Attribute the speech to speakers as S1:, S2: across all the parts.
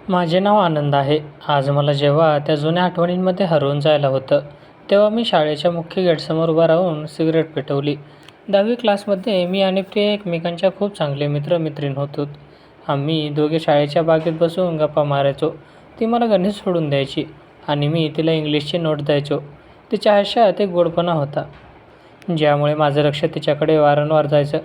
S1: माझे नाव आनंद आहे. आज मला जेव्हा त्या जुन्या आठवणींमध्ये हरवून जायला होतं, तेव्हा मी शाळेच्या मुख्य गेटसमोर उभा राहून सिगारेट पेटवली. 10वी क्लासमध्ये मी आणि प्रिया एकमेकांच्या खूप चांगले मित्र-मैत्रीण होतो. आम्ही दोघे शाळेच्या बागेत बसून गप्पा मारायचो. ती मला गणित सोडवून द्यायची आणि मी तिला इंग्लिशची नोट द्यायचो. तिच्या हास्यात एक गोडपणा होता, ज्यामुळे माझं लक्ष तिच्याकडे वारंवार जायचं.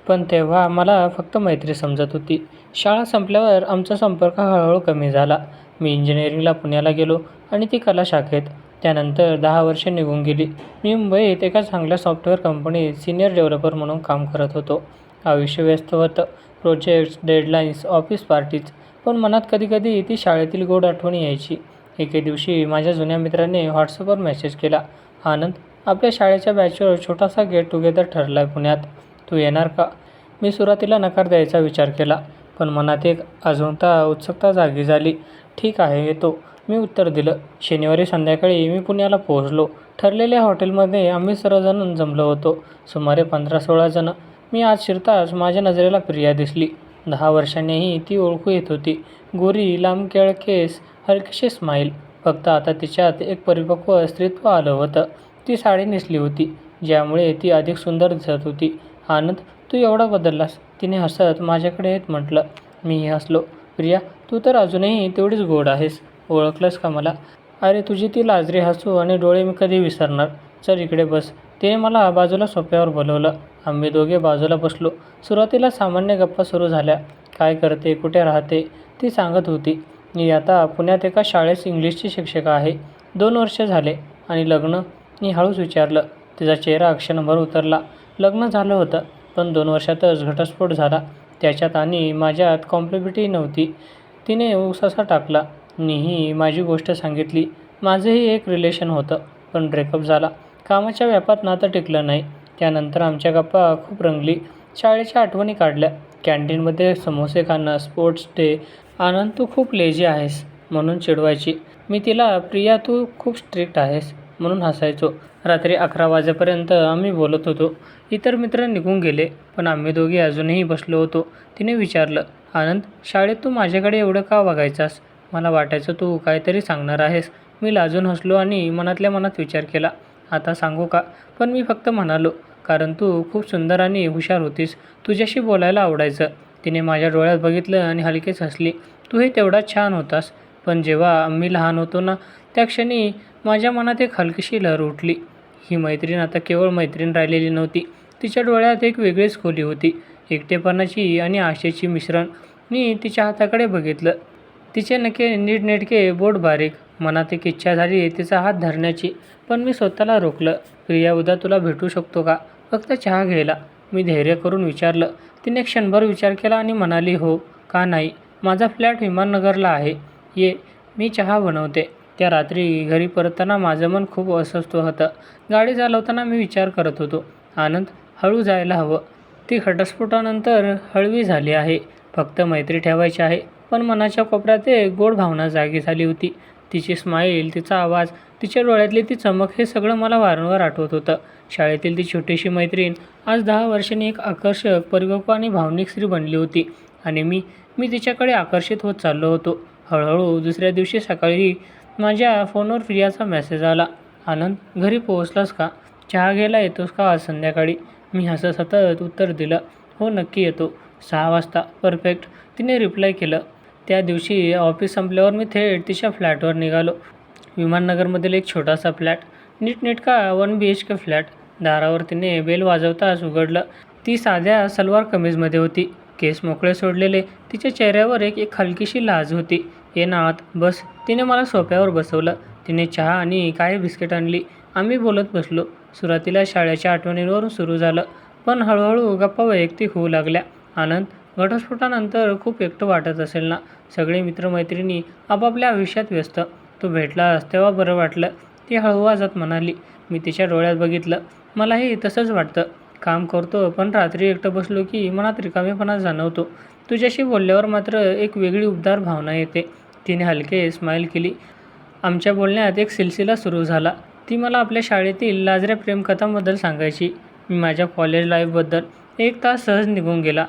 S1: पण तेव्हा मला फक्त मैत्री समजत होती. शाळा संपल्यावर आमचा संपर्क हळूहळू कमी झाला. मी इंजिनिअरिंगला पुण्याला गेलो आणि ती कला शाखेत. त्यानंतर 10 वर्षे निघून गेली. मी मुंबईत एका चांगल्या सॉफ्टवेअर कंपनीत सिनियर डेव्हलपर म्हणून काम करत होतो. आयुष्य व्यस्त होतं. Projects, deadlines, office parties. पण मनात कधीकधी ती शाळेतील गोड आठवणी यायची. एके दिवशी माझ्या जुन्या मित्राने व्हॉट्सअपवर मेसेज केला, "आनंद, आपल्या शाळेच्या बॅचवर छोटासा गेट टुगेदर ठरला आहे पुण्यात. तू येणार का?" मी सुरुवातीला नकार द्यायचा विचार केला, पण मनात एक अजूनता उत्सुकता जागी झाली. "ठीक आहे, येतो," मी उत्तर दिलं. शनिवारी संध्याकाळी मी पुण्याला पोहोचलो. ठरलेल्या हॉटेलमध्ये आम्ही सर्वजण जमलो होतो. सुमारे 15-16 जण. मी आत शिरताच माझ्या नजरेला प्रिया दिसली. 10 वर्षांनीही ती ओळखू येत होती. गोरी, लांब केस, हलकीशी स्माईल. फक्त आता तिच्यात एक परिपक्व स्त्रीत्व आलं होतं. ती साडी नेसली होती, ज्यामुळे ती अधिक सुंदर दिसत होती. "आनंद, तू एवढा बदललास," तिने हसत माझ्याकडे येत म्हटलं. मीही हसलो. "प्रिया, तू तर अजूनही तेवढीच गोड आहेस. ओळखलंस का मला?" "अरे, तुझी ती लाजरी हसू आणि डोळे मी कधी विसरणार. चल इकडे बस." तिने मला बाजूला सोफ्यावर बोलवलं. आम्ही दोघे बाजूला बसलो. सुरुवातीला सामान्य गप्पा सुरू झाल्या. "काय करते, कुठे राहते?" ती सांगत होती. "मी आता पुण्यात एका शाळेत इंग्लिशची शिक्षिका आहे. 2 वर्षे झाले." "आणि लग्न?" मी हळूच विचारलं. तिचा चेहरा क्षणभर उतरला. "लग्न झालं होतं, पण 2 वर्षातच घटस्फोट झाला. त्याच्यात आणि माझ्यात कॉम्पॅटिबिलिटी नव्हती." तिने उसासा टाकला. मीही माझी गोष्ट सांगितली. माझंही एक रिलेशन होतं, पण ब्रेकअप झाला. कामाच्या व्यापात नातं टिकलं नाही. त्यानंतर आमच्या गप्पा खूप रंगली. शाळेच्या आठवणी काढल्या. कॅन्टीनमध्ये समोसे खाणं, स्पोर्ट्स डे. "आनंद, तू खूप लेझी आहेस," म्हणून चिडवायची. मी तिला, "प्रिया, तू खूप स्ट्रिक्ट आहेस," म्हणून हसायचो. रात्री 11 वाजेपर्यंत आम्ही बोलत होतो. इतर मित्र निघून गेले, पण आम्ही दोघे अजूनही बसलो होतो. तिने विचारलं, "आनंद, शाळेत तू माझ्याकडे एवढं का बघायचास? मला वाटायचं तू काहीतरी सांगणार आहेस." मी लाजून हसलो आणि मनातल्या मनात विचार केला, "आता सांगू का?" पण मी फक्त म्हणालो, "कारण तू खूप सुंदर आणि हुशार होतीस. तुझ्याशी बोलायला आवडायचं." तिने माझ्या डोळ्यात बघितलं आणि हलकेच हसली. "तूही तेवढाच छान होतास." पण जेव्हा आम्ही लहान होतो ना, त्या क्षणी माझ्या मनात एक हलकीशी लहर उठली. ही मैत्रीण आता केवळ मैत्रीण राहिलेली नव्हती. तिच्या डोळ्यात एक वेगळीच खोली होती, एकटेपणाची आणि आशेची मिश्रण. मी तिच्या हाताकडे बघितलं. तिचे नखे नीटनेटके, बोट बारीक. मनात एक इच्छा झाली तिचा हात धरण्याची, पण मी स्वतःला रोखलं. "प्रिया, उद्या तुला भेटू शकतो का? फक्त चहा घ्यायला?" मी धैर्य करून विचारलं. तिने क्षणभर विचार केला आणि म्हणाली, "हो, का नाही? माझा फ्लॅट विमाननगरला आहे. ये, मी चहा बनवते." त्या रात्री घरी परतताना माझं मन खूप अस्वस्थ होतं. गाडी चालवताना मी विचार करत होतो, "आनंद, हळू जायला हवं. ती घटस्फोटानंतर हळवी झाली आहे. फक्त मैत्री ठेवायची आहे." पण मनाच्या कोपऱ्यात एक गोड भावना जागी झाली होती. तिची स्माईल, तिचा आवाज, तिच्या डोळ्यातली ती चमक, हे सगळं मला वारंवार आठवत होतं. शाळेतील ती छोटीशी मैत्रीण आज 10 वर्षांनी एक आकर्षक, परिपक्व आणि भावनिक स्त्री बनली होती. आणि मी मी तिच्याकडे आकर्षित होत चाललो होतो. हळूहळू दुसऱ्या दिवशी सकाळी माझ्या फोनवर प्रियाचा मेसेज आला, "आनंद, घरी पोहोचलास का? चहा घ्यायला येतोस का आज संध्याकाळी?" मी हसत सतत उत्तर दिलं, "हो, नक्की येतो. 6 वाजता. परफेक्ट." तिने रिप्लाय केलं. त्या दिवशी ऑफिस संपल्यावर मी थेट तिच्या फ्लॅटवर निघालो. विमाननगरमधील एक छोटासा फ्लॅट, नीटनेटका 1 BHK फ्लॅट. दारावर तिने बेल वाजवताच उघडलं. ती साध्या सलवार कमीजमध्ये होती, केस मोकळे सोडलेले. तिच्या चेहऱ्यावर एक एक हलकीशी लाज होती. "ये ना आत, बस." तिने मला सोफ्यावर बसवलं. तिने चहा आणि काही बिस्किट आणली. आम्ही बोलत बसलो. सुरुवातीला शाळेच्या आठवणींवरून सुरू झालं, पण हळूहळू गप्पा वैयक्तिक होऊ लागल्या. "आनंद, घटस्फोटानंतर खूप एकटं वाटत असेल ना? सगळे मित्रमैत्रिणी आपापल्या आयुष्यात व्यस्त. तू भेटलास तेव्हा बरं वाटलं." ती हळू आवाजात म्हणाली. मी तिच्या डोळ्यात बघितलं. "मलाही तसंच वाटतं. काम करतो, पण रात्री एकटं बसलो की मनात रिकामेपणा जाणवतो. तुझ्याशी बोलल्यावर मात्र एक वेगळी उबदार भावना येते." तिने हलके स्माईल केली. आमच्या बोलण्यात एक सिलसिला सुरू झाला. ती मला आपल्या शाळेतील लाजऱ्या प्रेमकथांबद्दल सांगायची. मी माझ्या कॉलेज लाईफबद्दल. 1 तास सहज निघून गेला.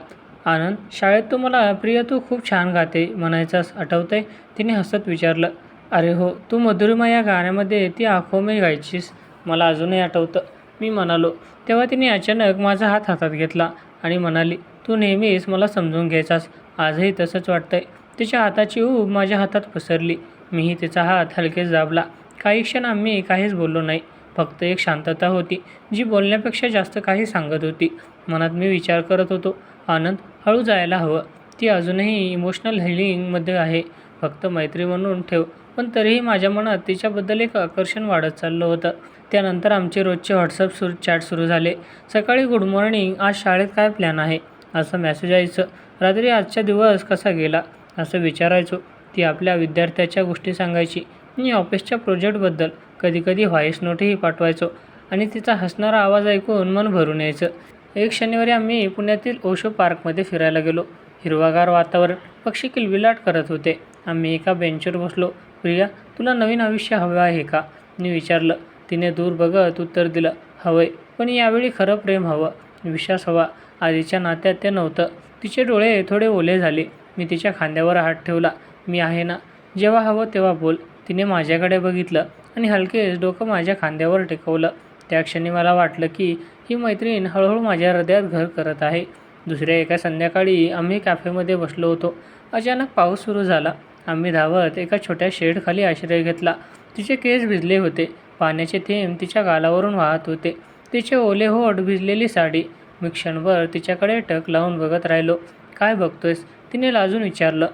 S1: आनंद, शाळेत तू मला प्रिया तू खूप छान गाते म्हणायचास आठवतंय? तिने हसत विचारलं. अरे हो, तू मधुरिमा या गाण्यामध्ये ती आंखों में गायचीस. मला अजूनही आठवतं, मी म्हणालो. तेव्हा तिने अचानक माझा हात हातात घेतला आणि म्हणाली, तू नेहमीच मला समजून घ्यायचास. आजही तसंच वाटतंय. तिच्या हाताची ऊब माझ्या हातात पसरली. मीही तिचा हात हलकेच दाबला. काही क्षण आम्ही काहीच बोललो नाही. फक्त एक शांतता होती, जी बोलण्यापेक्षा जास्त काही सांगत होती. मनात मी विचार करत होतो, आनंद, हळू जायला हवं. ती अजूनही इमोशनल हिलिंगमध्ये आहे. फक्त मैत्री म्हणून ठेव. पण तरीही माझ्या मनात तिच्याबद्दल एक आकर्षण वाढत चाललं होतं. त्यानंतर आमचे रोजचे व्हॉट्सअप चॅट सुरू झाले. सकाळी गुड मॉर्निंग, आज शाळेत काय प्लॅन आहे, असं मेसेज यायचं. रात्री आजचा दिवस कसा गेला असं विचारायचो. ती आपल्या विद्यार्थ्याच्या गोष्टी सांगायची. मी ऑफिसच्या प्रोजेक्टबद्दल. कधीकधी व्हॉईस नोटही पाठवायचो आणि तिचा हसणारा आवाज ऐकून मन भरून यायचं. एक शनिवारी आम्ही पुण्यातील ओशो पार्कमध्ये फिरायला गेलो. हिरवागार वातावरण, पक्षी किलबिलाट करत होते. आम्ही एका बेंचवर बसलो. प्रिया, तुला नवीन आयुष्य हवं आहे का, मी विचारलं. तिने दूर बघत उत्तर दिलं, हवंय, पण यावेळी खरं प्रेम हवं, विश्वास हवा. आधीच्या नात्यात ते नव्हतं. तिचे डोळे थोडे ओले झाले. मी तिच्या खांद्यावर हात ठेवला. मी आहे ना, जेव्हा हवं तेव्हा बोल. तिने माझ्याकडे बघितलं आणि हलकेच डोकं माझ्या खांद्यावर टेकवलं. त्या क्षणी मला वाटलं की ही मैत्रीण हळूहळू माझ्या हृदयात घर करत आहे. दुसऱ्या एका संध्याकाळी आम्ही कॅफेमध्ये बसलो होतो. अचानक पाऊस सुरू झाला. आम्ही धावत एका छोट्या शेडखाली आश्रय घेतला. तिचे केस भिजले होते. पाण्याचे थेंब तिच्या गालावरून वाहत होते. तिचे ओले होठ, भिजलेली साडी. मी क्षणभर तिच्याकडे टक लावून बघत राहिलो. काय बघतोयस, तिने लाजून विचारलं.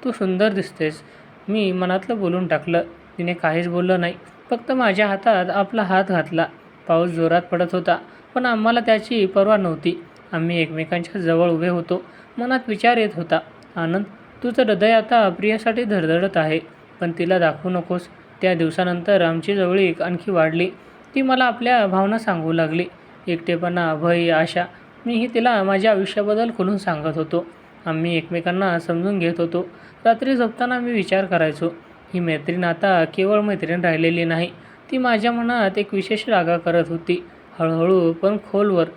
S1: तू सुंदर दिसतेस, मी मनातलं बोलून टाकलं. तिने काहीच बोललं नाही, फक्त माझ्या हातात आपला हात घातला. पाऊस जोरात पडत होता, पण आम्हाला त्याची पर्वा नव्हती. आम्ही एकमेकांच्या जवळ उभे होतो. मनात विचार येत होता, आनंद, तुझं हृदय आता प्रियासाठी धडधडत आहे, पण तिला दाखवू नकोस. त्या दिवसानंतर आमची जवळीक आणखी वाढली. ती मला आपल्या भावना सांगू लागली. एकटेपणा, भय, आशा. मीही तिला माझ्या आयुष्याबद्दल खुलून सांगत होतो. आम्ही एकमेकांना समजून घेत होतो. रात्री झोपताना मी विचार करायचो, ही मैत्रीण आता केवळ मैत्रीण राहिलेली नाही, ती माझ्या मनात एक विशेष जागा करत होती. हळूहळू पण खोलवर.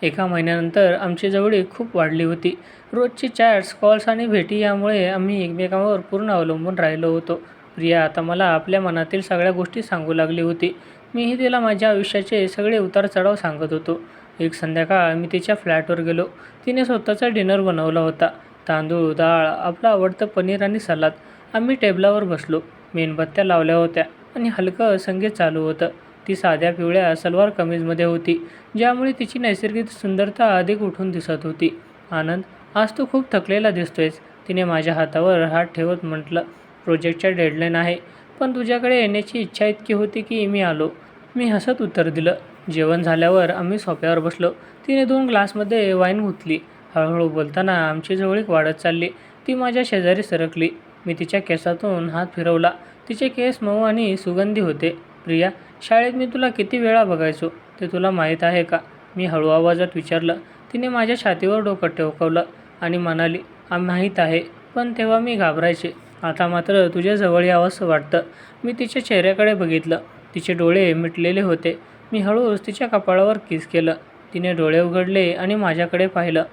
S1: एका महिन्यानंतर आमची जवळीक खूप वाढली होती. रोजची चॅट्स, कॉल्स आणि भेटी यामुळे आम्ही एकमेकांवर पूर्ण अवलंबून राहिलो होतो. प्रिया आता मला आपल्या मनातील सगळ्या गोष्टी सांगू लागली होती. मीही तिला माझ्या आयुष्याचे सगळे उतार चढाव सांगत होतो. एक संध्याकाळ मी तिच्या फ्लॅटवर गेलो. तिने स्वतःचा डिनर बनवला होता. तांदूळ, डाळ, आपलं आवडतं पनीर आणि सलाद. आम्ही टेबलावर बसलो. मेणबत्त्या लावल्या होत्या आणि हलकं संगीत चालू होतं. ती साध्या पिवळ्या सलवार कमीजमध्ये होती, ज्यामुळे तिची नैसर्गिक सुंदरता अधिक उठून दिसत होती. आनंद, आज तू खूप थकलेला दिसतोयस, तिने माझ्या हातावर हात ठेवत म्हटलं. प्रोजेक्टच्या डेडलाईन आहे, पण तुझ्याकडे येण्याची इच्छा इतकी होती की मी आलो, मी हसत उत्तर दिलं. जेवण झाल्यावर आम्ही सोफ्यावर बसलो. तिने 2 ग्लासमध्ये वाईन ओतली. हळूहळू बोलताना आमची जवळीक वाढत चालली. ती माझ्या शेजारी सरकली. मी तिच्या केसातून हात फिरवला. तिचे केस मऊ आणि सुगंधी होते. प्रिया, शाळेत मी तुला किती वेळा बघायचो, ते तुला माहीत आहे का, मी हळू आवाजात विचारलं. तिने माझ्या छातीवर डोकं टेकवलं आणि म्हणाली, माहीत आहे, पण तेव्हा मी घाबरायचे. आता मात्र तुझ्या जवळ यावंसं वाटतं. मी तिच्या चेहऱ्याकडे बघितलं. तिचे डोळे मिटलेले होते. मी हळूच तिच्या कपाळावर किस केलं. तिने डोळे उघडले आणि माझ्याकडे पाहिलं.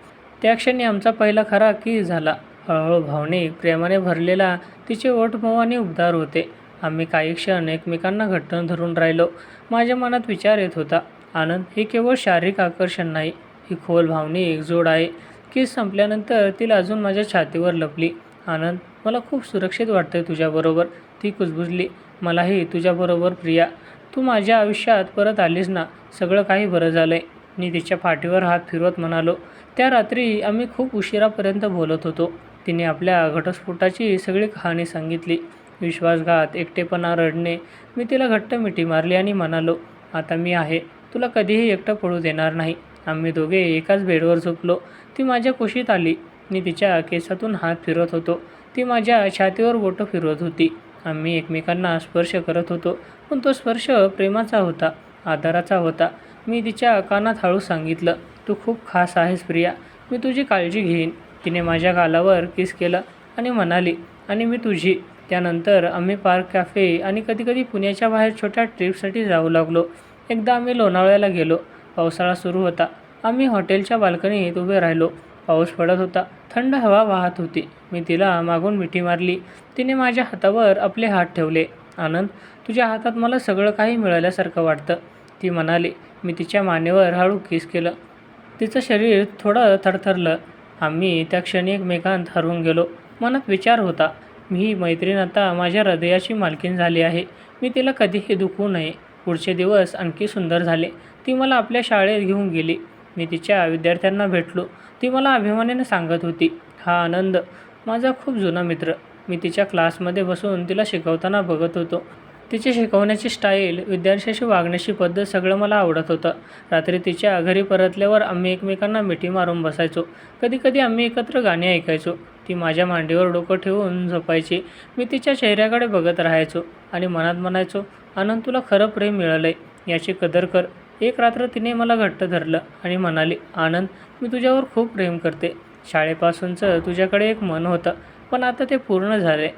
S1: त्या क्षणी आमचा पहिला खरा किस झाला. हळूहळू भावनिक प्रेमाने भरलेला. तिचे ओठ मऊ आणि उबदार होते. आम्ही काही क्षण एकमेकांना घट्ट धरून राहिलो. माझ्या मनात विचार येत होता, आनंद, हे केवळ शारीरिक आकर्षण नाही, ही खोल भावनिक जोड आहे. किस संपल्यानंतर तिला अजून माझ्या छातीवर लपली. आनंद, मला खूप सुरक्षित वाटतंय तुझ्याबरोबर, ती कुजबुजली. मलाही तुझ्याबरोबर प्रिया. तू माझ्या आयुष्यात परत आलीस ना, सगळं काही बरं झालंय, मी तिच्या पाठीवर हात फिरवत म्हणालो. त्या रात्री आम्ही खूप उशिरापर्यंत बोलत होतो. तिने आपल्या घटस्फोटाची सगळी कहाणी सांगितली. विश्वासघात, एकटेपणा, रडणे. मी तिला घट्ट मिठी मारली आणि म्हणालो, आता मी आहे, तुला कधीही एकटं पडू देणार नाही. आम्ही दोघे एकाच बेडवर झोपलो. ती माझ्या कुशीत आली. मी तिच्या केसातून हात फिरवत होतो. ती माझ्या छातीवर बोटं फिरवत होती. आम्ही एकमेकांना स्पर्श करत होतो, पण तो स्पर्श प्रेमाचा होता, आदराचा होता. मी तिच्या कानात हळू सांगितलं, तू खूप खास आहेस प्रिया, मी तुझी काळजी घेईन. तिने माझ्या गालावर किस केलं आणि म्हणाली, आणि मी तुझी. त्यानंतर आम्ही पार्क, कॅफे आणि कधीकधी पुण्याच्या बाहेर छोट्या ट्रिपसाठी जाऊ लागलो. एकदा आम्ही लोणावळ्याला गेलो. पावसाळा सुरू होता. आम्ही हॉटेलच्या बाल्कनीत उभे राहिलो. पाऊस पडत होता. थंड हवा वाहत होती. मी तिला मागून मिठी मारली. तिने माझ्या हातावर आपले हात ठेवले. आनंद, तुझ्या हातात मला सगळं काही मिळाल्यासारखं वाटतं, ती म्हणाली. मी तिच्या मानेवर हळू किस केलं. तिचं शरीर थोडं थरथरलं. आम्ही त्या क्षणी एकमेकांत हरवून गेलो. मनात विचार होता, ही मैत्रीण आता माझ्या हृदयाची मालकीण झाली आहे. मी तिला कधीही दुखवू नये. पुढचे दिवस आणखी सुंदर झाले. ती मला आपल्या शाळेत घेऊन गेली. मी तिच्या विद्यार्थ्यांना भेटलो. ती मला अभिमानाने सांगत होती, हा आनंद माझा खूप जुना मित्र. मी तिच्या क्लासमध्ये बसून तिला शिकवताना बघत होतो. तिची शिकवण्याची स्टाईल, विद्यार्थ्याशी वागण्याची पद्धत सगळं मला आवडत होतं. रात्री तिच्या घरी परतल्यावर आम्ही एकमेकांना मिठी मारून बसायचो. कधीकधी आम्ही एकत्र गाणी ऐकायचो. ती माझ्या मांडीवर डोकं ठेवून झोपायची. मी तिच्या चेहऱ्याकडे बघत राहायचो आणि मनात म्हणायचो, आनंद, तुला खरं प्रेम मिळालंय, याची कदर कर. एक रात्र तिने मला घट्ट धरलं आणि म्हणाली, आनंद, मी तुझ्यावर खूप प्रेम करते. शाळेपासूनचं तुझ्याकडे एक मन होतं, पण आता ते पूर्ण झाले.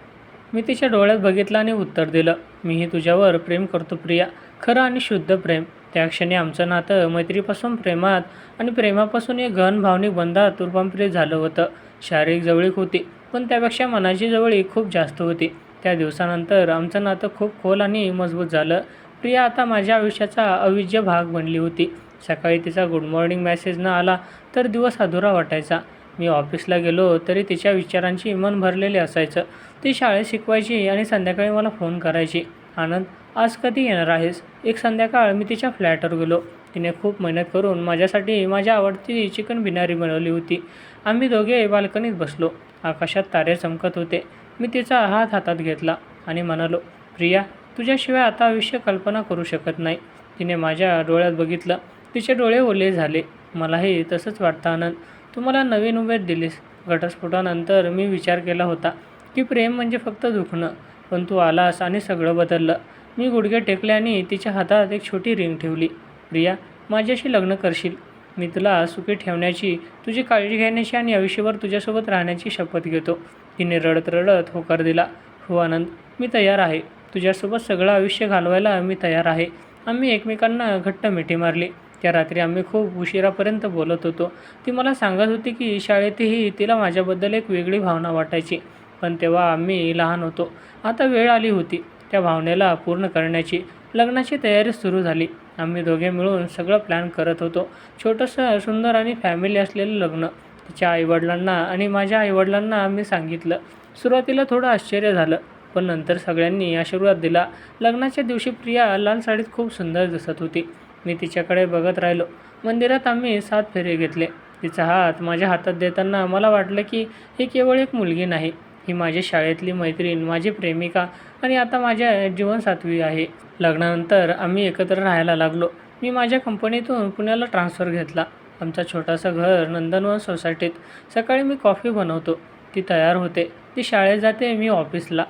S1: मी तिच्या डोळ्यात बघितलं आणि उत्तर दिलं, मीही तुझ्यावर प्रेम करतो प्रिया, खरं आणि शुद्ध प्रेम. त्या क्षणी आमचं नातं मैत्रीपासून प्रेमात आणि प्रेमापासून एक गहन भावनिक बंधात रूपांतरित झालं होतं. शारीरिक जवळीक होती, पण त्यापेक्षा मनाची जवळीक खूप जास्त होती. त्या दिवसानंतर आमचं नातं खूप खोल आणि मजबूत झालं. प्रिया आता माझ्या आयुष्याचा अविभाज्य भाग बनली होती. सकाळी तिचा गुड मॉर्निंग मेसेज न आला तर दिवस अधुरा वाटायचा. मी ऑफिसला गेलो तरी तिच्या विचारांची मन भरलेले असायचं. ती शाळेत शिकवायची आणि संध्याकाळी मला फोन करायची, आनंद, आज कधी येणार आहेस? एक संध्याकाळ मी तिच्या फ्लॅटवर गेलो. तिने खूप मेहनत करून माझ्यासाठी माझ्या आवडती चिकन बिर्याणी बनवली होती. आम्ही दोघे बाल्कनीत बसलो. आकाशात तारे चमकत होते. मी तिचा हात हातात घेतला आणि म्हणालो, प्रिया, तुझ्याशिवाय आता आयुष्य कल्पना करू शकत नाही. तिने माझ्या डोळ्यात बघितलं. तिचे डोळे ओले झाले. मलाही तसंच वाटतं आनंद, तू मला नवीन उमेद दिलीस. घटस्फोटानंतर मी विचार केला होता की प्रेम म्हणजे फक्त दुखणं, पण तू आलास आणि सगळं बदललं. मी गुडघे टेकले आणि तिच्या हातात एक छोटी रिंग ठेवली. प्रिया, माझ्याशी लग्न करशील? मी तुला सुखी ठेवण्याची, तुझी काळजी घेण्याची आणि आयुष्यभर तुझ्यासोबत राहण्याची शपथ घेतो. तिने रडत रडत होकार दिला. हो आनंद, मी तयार आहे. तुझ्यासोबत सगळं आयुष्य घालवायला मी तयार आहे. आम्ही एकमेकांना घट्ट मिठी मारली. त्या रात्री आम्ही खूप उशिरापर्यंत बोलत होतो. ती मला सांगत होती की शाळेतही तिला माझ्याबद्दल एक वेगळी भावना वाटायची, पण तेव्हा आम्ही लहान होतो. आता वेळ आली होती त्या भावनेला पूर्ण करण्याची. लग्नाची तयारी सुरू झाली. आम्ही दोघे मिळून सगळं प्लॅन करत होतो. छोटंसं सुंदर आणि फॅमिली असलेलं लग्न. तिच्या आईवडिलांना आणि माझ्या आईवडिलांना आम्ही सांगितलं. सुरुवातीला थोडं आश्चर्य झालं, पण नंतर सगळ्यांनी आशीर्वाद दिला. लग्नाच्या दिवशी प्रिया लाल साडीत खूप सुंदर दिसत होती. मी तिच्याकडे बघत राहिलो. मंदिरात आम्ही 7 फेरे घेतले. तिचा हात माझ्या हातात देताना मला वाटलं की ही केवळ एक मुलगी नाही, ही माझी शाळेतली मैत्रीण, माझी प्रेमिका आणि आता माझ्या जीवनसाथी आहे. लग्नानंतर आम्ही एकत्र राहायला लागलो. मी माझ्या कंपनीतून पुण्याला ट्रान्सफर घेतला. आमचा छोटासा घर नंदनवन सोसायटीत. सकाळी मी कॉफी बनवतो, ती तयार होते. ती शाळेत जाते, मी ऑफिसला.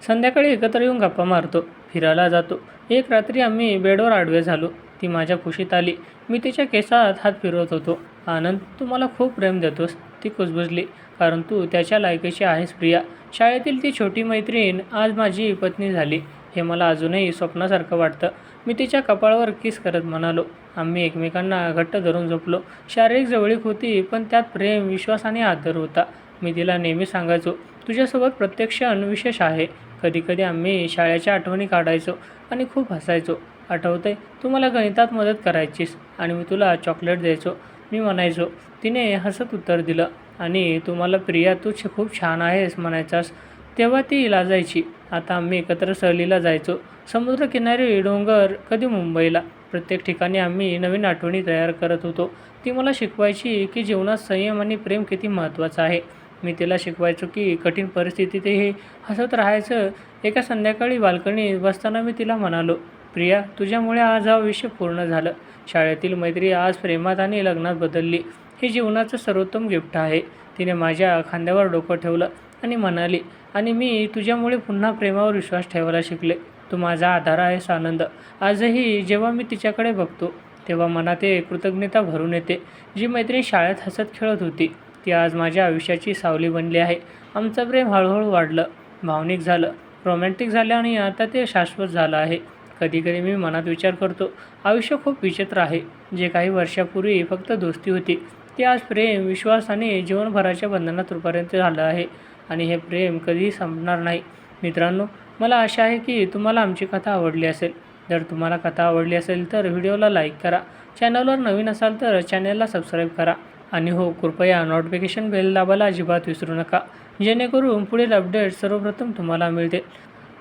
S1: संध्याकाळी एकत्र येऊन गप्पा मारतो, फिरायला जातो. एक रात्री आम्ही बेडवर आडवे झालो. ती माझ्या कुशीत आली. मी तिच्या केसात हात फिरवत होतो. आनंद, तू मला खूप प्रेम देतोस. ती कुजबुजली. कारण तू त्याच्या लायकीची आहेस प्रिया. शाळेतील ती छोटी मैत्रीण आज माझी पत्नी झाली, हे मला अजूनही स्वप्नासारखं वाटतं. मी तिच्या कपाळावर किस करत म्हणालो. आम्ही एकमेकांना घट्ट धरून झोपलो. शारीरिक जवळीक होती, पण त्यात प्रेम, विश्वास आणि आदर होता. मी तिला नेहमी सांगायचो, तुझ्यासोबत प्रत्येक क्षण विशेष आहे. कधीकधी आम्ही शाळेच्या आठवणी काढायचो आणि खूप हसायचो. आठवतंय, तू मला गणितात मदत करायचीस आणि मी तुला चॉकलेट द्यायचो. मी म्हणायचो. तिने हसत उत्तर दिलं. आणि तू मला प्रिया, तू खूप छान आहेस म्हणायचास. तेव्हा ती लाजायची. आता आम्ही एकत्र सहलीला जायचो. समुद्रकिनारी, डोंगर, कधी मुंबईला. प्रत्येक ठिकाणी आम्ही नवीन आठवणी तयार करत होतो. ती मला शिकवायची की जीवनात संयम आणि प्रेम किती महत्त्वाचं आहे. मी तिला शिकवायचो की कठीण परिस्थितीतही हसत राहायचं. एका संध्याकाळी बाल्कनीत बसताना मी तिला म्हणालो, प्रिया, तुझ्यामुळे आज आयुष्य पूर्ण झालं. शाळेतील मैत्री आज प्रेमात आणि लग्नात बदलली. हे जीवनाचं सर्वोत्तम गिफ्ट आहे. तिने माझ्या खांद्यावर डोकं ठेवलं आणि म्हणाली, आणि मी तुझ्यामुळे पुन्हा प्रेमावर विश्वास ठेवायला शिकले. तू माझा आधार आहेस आनंद. आजही जेव्हा मी तिच्याकडे बघतो तेव्हा मनात एक कृतज्ञता भरून येते. जी मैत्रीण शाळेत हसत खेळत होती, ती आज माझ्या आयुष्याची सावली बनली आहे. आमचं प्रेम हळूहळू वाढलं, भावनिक झालं, रोमॅन्टिक झालं आणि आता ते शाश्वत झालं आहे. कधीकधी मी मनात विचार करतो, आयुष्य खूप विचित्र आहे. जे काही वर्षापूर्वी फक्त दोस्ती होती, ते आज प्रेम, विश्वास आणि जीवनभराच्या बंधनात रूपांतरित झालं आहे आणि हे प्रेम कधीही संपणार नाही. मित्रांनो, मला आशा आहे की तुम्हाला आमची कथा आवडली असेल. जर तुम्हाला कथा आवडली असेल तर व्हिडिओला लाईक करा. चॅनलवर नवीन असाल तर चॅनलला सबस्क्राईब करा आणि हो, कृपया नोटिफिकेशन बेल दाबायला अजिबात विसरू नका, जेणेकरून पुढील अपडेट सर्वप्रथम तुम्हाला मिळतील.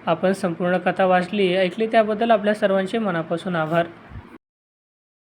S1: आपण संपूर्ण कथा वाचली, ऐकली त्याबद्दल आपल्या सर्वांचे मनापासून आभार.